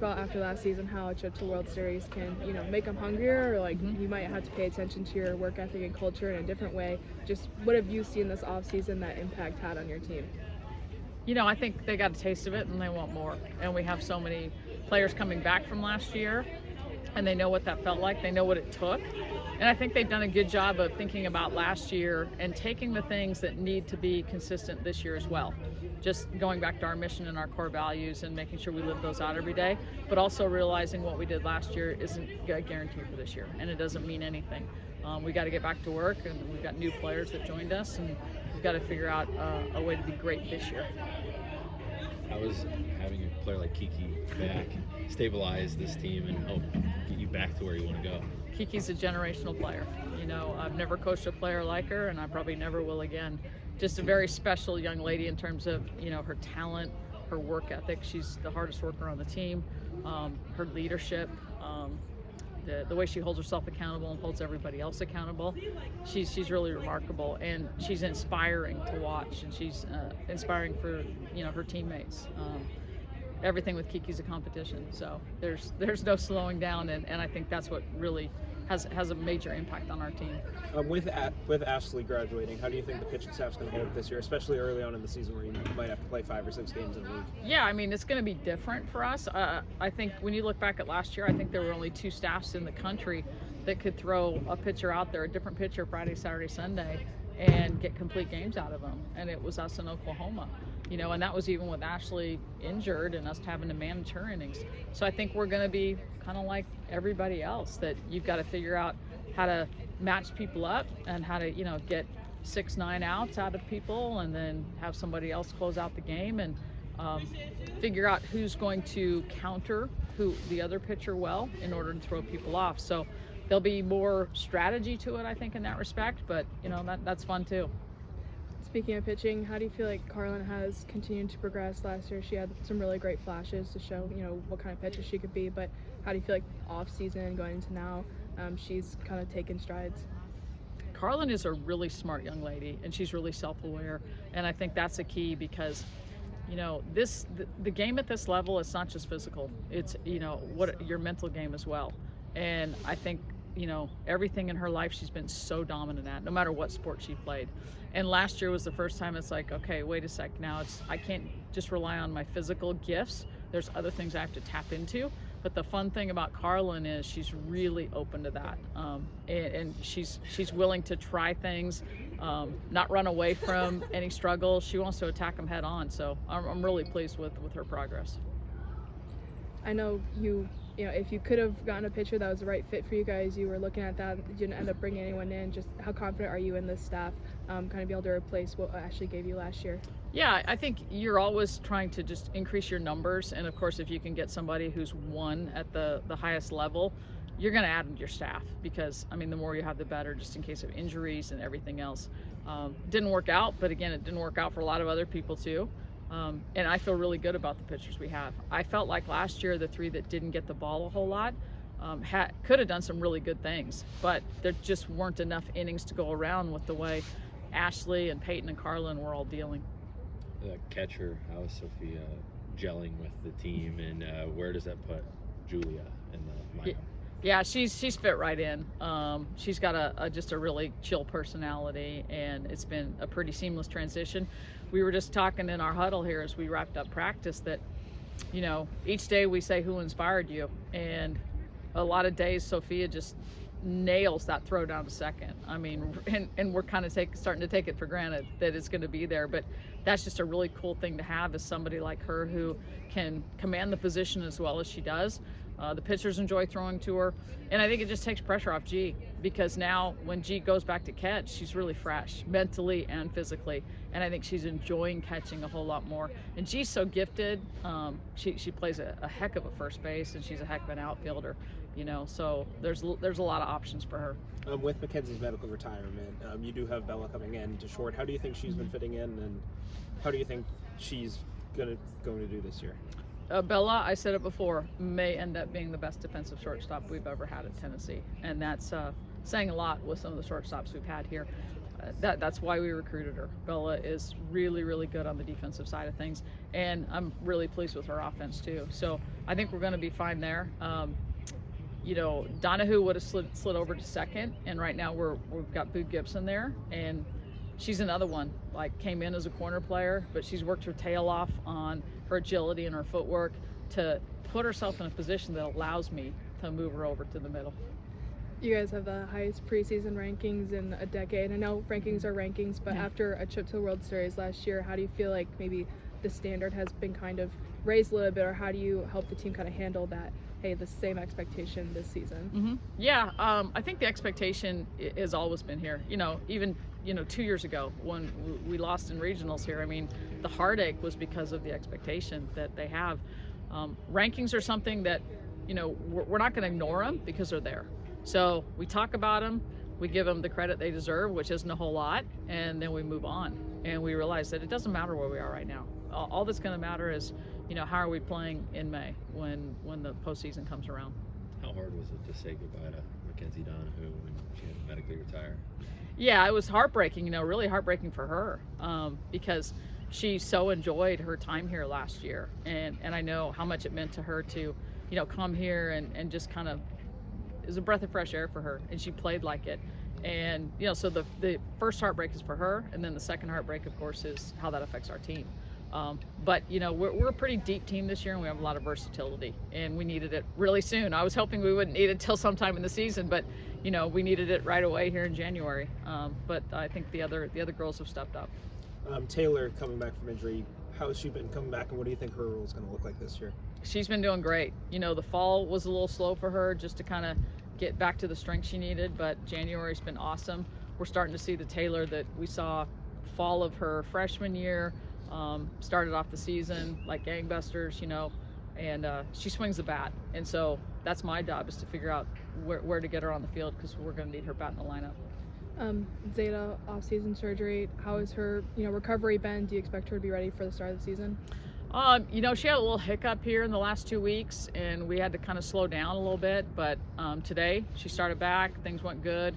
about after last season how a trip to World Series can, make them hungrier, or like you might have to pay attention to your work ethic and culture in a different way. Just what have you seen this off season that impact had on your team? I think they got a taste of it and they want more. And we have so many players coming back from last year, and they know what that felt like. They know what it took. And I think they've done a good job of thinking about last year and taking the things that need to be consistent this year as well. Just going back to our mission and our core values and making sure we live those out every day, but also realizing what we did last year isn't a guarantee for this year, and it doesn't mean anything. We got to get back to work, and we've got new players that joined us, and we've got to figure out a way to be great this year. How is having a player like Kiki back stabilize this team and help get you back to where you want to go? Kiki's a generational player. I've never coached a player like her, and I probably never will again. Just a very special young lady in terms of, her talent, her work ethic. She's the hardest worker on the team. Her leadership, the way she holds herself accountable and holds everybody else accountable. She's really remarkable, and she's inspiring to watch, and she's inspiring for, her teammates. Everything with Kiki's a competition, so there's no slowing down, and I think that's what really has a major impact on our team. With Ashley graduating, how do you think the pitching staff's going to hold this year, especially early on in the season where you might have to play 5 or 6 games in a week? Yeah, it's going to be different for us. I think when you look back at last year, I think there were only 2 staffs in the country that could throw a pitcher out there, a different pitcher Friday, Saturday, Sunday, and get complete games out of them, and it was us in Oklahoma. And that was even with Ashley injured and us having to manage her innings. So I think we're going to be kind of like everybody else, that you've got to figure out how to match people up and how to, get 6-9 outs out of people, and then have somebody else close out the game, and figure out who's going to counter the other pitcher well in order to throw people off. So there'll be more strategy to it, I think, in that respect, but that's fun too. Speaking of pitching, how do you feel like Carlin has continued to progress? Last year she had some really great flashes to show, what kind of pitcher she could be, but how do you feel like off season going into now, she's kind of taken strides? Carlin is a really smart young lady, and she's really self-aware, and I think that's a key because the game at this level is not just physical, it's what your mental game as well. And I think everything in her life she's been so dominant at, no matter what sport she played. And last year was the first time it's like, okay, wait a sec, now I can't just rely on my physical gifts. There's other things I have to tap into. But the fun thing about Carlin is she's really open to that, and she's willing to try things, not run away from any struggles. She wants to attack them head on. So I'm really pleased with her progress. I know if you could have gotten a pitcher that was the right fit for you guys, you were looking at that. You didn't end up bringing anyone in. Just how confident are you in this staff, kind of be able to replace what Ashley gave you last year? Yeah, I think you're always trying to just increase your numbers, and of course, if you can get somebody who's won at the highest level, you're going to add them to your staff, because the more you have, the better, just in case of injuries and everything else. Didn't work out, but again, it didn't work out for a lot of other people too. And I feel really good about the pitchers we have. I felt like last year the 3 that didn't get the ball a whole lot could have done some really good things, but there just weren't enough innings to go around with the way Ashley and Peyton and Carlin were all dealing. The catcher, how is Sophia gelling with the team, and where does that put Julia in the lineup? Yeah, she's fit right in. She's got just a really chill personality, and it's been a pretty seamless transition. We were just talking in our huddle here as we wrapped up practice that, each day we say who inspired you, and a lot of days Sophia just nails that throw down to second. And we're kind of starting to take it for granted that it's going to be there, but that's just a really cool thing to have, is somebody like her who can command the position as well as she does. The pitchers enjoy throwing to her, and I think it just takes pressure off G, because now when G goes back to catch, she's really fresh mentally and physically, and I think she's enjoying catching a whole lot more. And G's so gifted. She plays a heck of a first base, and she's a heck of an outfielder. So there's a lot of options for her. With Mackenzie's medical retirement, you do have Bella coming in to short. How do you think she's been fitting in, and how do you think she's going to do this year? Bella, I said it before, may end up being the best defensive shortstop we've ever had at Tennessee, and that's saying a lot with some of the shortstops we've had here. that's why we recruited her. Bella is really, really good on the defensive side of things, and I'm really pleased with her offense too. So I think we're going to be fine there. You know, Donahue would have slid over to second, and right now we've got Boo Gibson there, and she's another one. Like, came in as a corner player, but she's worked her tail off on her agility and her footwork to put herself in a position that allows me to move her over to the middle. You guys have the highest preseason rankings in a decade. I know rankings are rankings, but after a trip to the World Series last year, how do you feel like maybe the standard has been kind of raised a little bit, or how do you help the team kind of handle that, hey, the same expectation this season? Yeah, I think the expectation has always been here. You know, even 2 years ago when we lost in regionals here, I mean, the heartache was because of the expectation that they have. Rankings are something that, you know, we're not going to ignore them because they're there. So we talk about them, we give them the credit they deserve, which isn't a whole lot, and then we move on. And we realize that it doesn't matter where we are right now. All that's going to matter is, you know, how are we playing in May when the postseason comes around. How hard was it to say goodbye to Mackenzie Donahue when she had to medically retire? Yeah, it was heartbreaking, you know, really heartbreaking for her, because she so enjoyed her time here last year. And I know how much it meant to her to, you know, come here and just kind of, it was a breath of fresh air for her, and she played like it. And, you know, so the first heartbreak is for her, and then the second heartbreak, of course, is how that affects our team. But, you know, we're a pretty deep team this year, and we have a lot of versatility, and we needed it really soon. I was hoping we wouldn't need it till sometime in the season, but, you know, we needed it right away here in January. But I think the other girls have stepped up. Taylor coming back from injury, how has she been coming back, and what do you think her role is going to look like this year? She's been doing great. You know, the fall was a little slow for her just to kind of get back to the strength she needed, but January's been awesome. We're starting to see the Taylor that we saw fall of her freshman year. Started off the season like gangbusters, you know, and she swings the bat. And so that's my job, is to figure out where to get her on the field, because we're going to need her bat in the lineup. Zeta off-season surgery, how has her, you know, recovery been? Do you expect her to be ready for the start of the season? You know, she had a little hiccup here in the last 2 weeks, and we had to kind of slow down a little bit, but today she started back, things went good.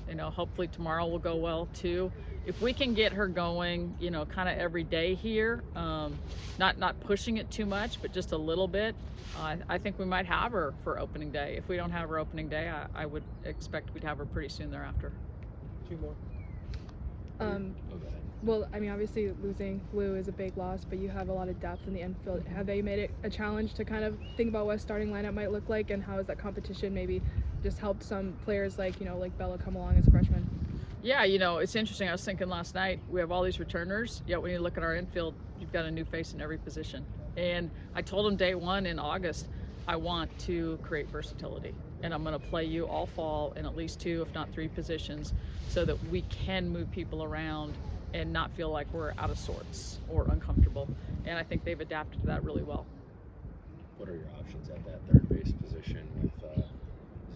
You know, hopefully tomorrow will go well too. If we can get her going, you know, kind of every day here, not pushing it too much, but just a little bit, I think we might have her for opening day. If we don't have her opening day, I would expect we'd have her pretty soon thereafter. Two more. Go ahead. Well, I mean, obviously losing Lou is a big loss, but you have a lot of depth in the infield. Have they made it a challenge to kind of think about what starting lineup might look like, and how has that competition maybe just helped some players like, you know, like Bella come along as a freshman? Yeah, you know, it's interesting. I was thinking last night, we have all these returners, yet when you look at our infield, you've got a new face in every position. And I told them day one in August, I want to create versatility, and I'm going to play you all fall in at least 2, if not 3 positions, so that we can move people around and not feel like we're out of sorts or uncomfortable. And I think they've adapted to that really well. What are your options at that third base position with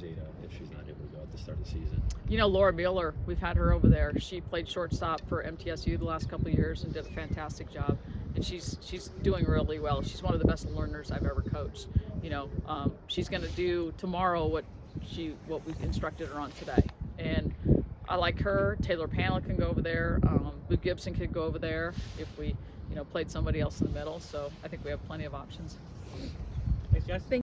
Zeta if she's not able to go at the start of the season? You know, Laura Mueller, we've had her over there. She played shortstop for MTSU the last couple of years and did a fantastic job. And she's doing really well. She's one of the best learners I've ever coached. You know, she's going to do tomorrow what we've instructed her on today. And I like her. Taylor Panel can go over there. Boo Gibson could go over there if we, you know, played somebody else in the middle. So I think we have plenty of options. Thanks, guys.